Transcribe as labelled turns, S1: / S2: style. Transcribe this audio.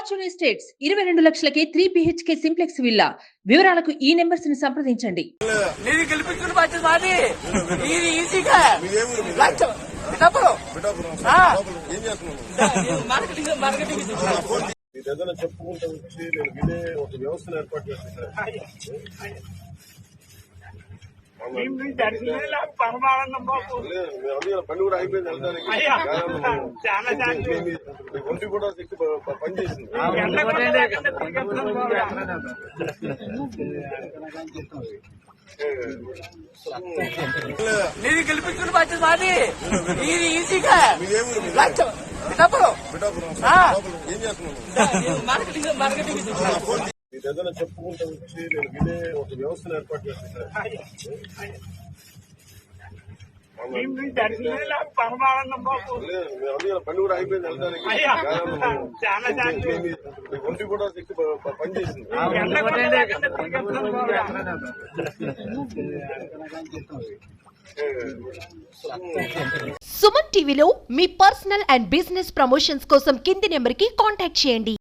S1: Fortune estates 22 లక్షలకే 3 BHK simplex villa. వివరాలకు ఈ numbers ని సంప్రదించండి.
S2: నేను గెలిపించుకున్న బాధ్యత మాది. ఇది ఈజీగా మార్కెటింగ్
S3: ఏదైనా చెప్పుకుంటూ వచ్చి నేను వినే ఒక వ్యవస్థను ఏర్పాటు చేస్తాను. పని కూడా అయిపోయింది వెళ్ళడానికి. ఒంటి కూడా పనిచేసింది.
S2: నేను గెలిపించుకున్న బాధ్యత మాది. ఇది ఈజీగా
S3: ఏం చేస్తున్నాను.
S2: మార్కెటింగ్
S3: ఏదైనా చెప్పుకుంటూ వచ్చి నేను వినే ఒక వ్యవస్థను ఏర్పాటు చేస్తాను. పని కూడా అయిపోయింది వెళ్ళడానికి. ఒంటి కూడా పనిచేసింది.
S4: సుమన్ టీవీలో మీ పర్సనల్ అండ్ బిజినెస్ ప్రమోషన్స్ కోసం కింది నెంబర్ కి కాంటాక్ట్ చేయండి.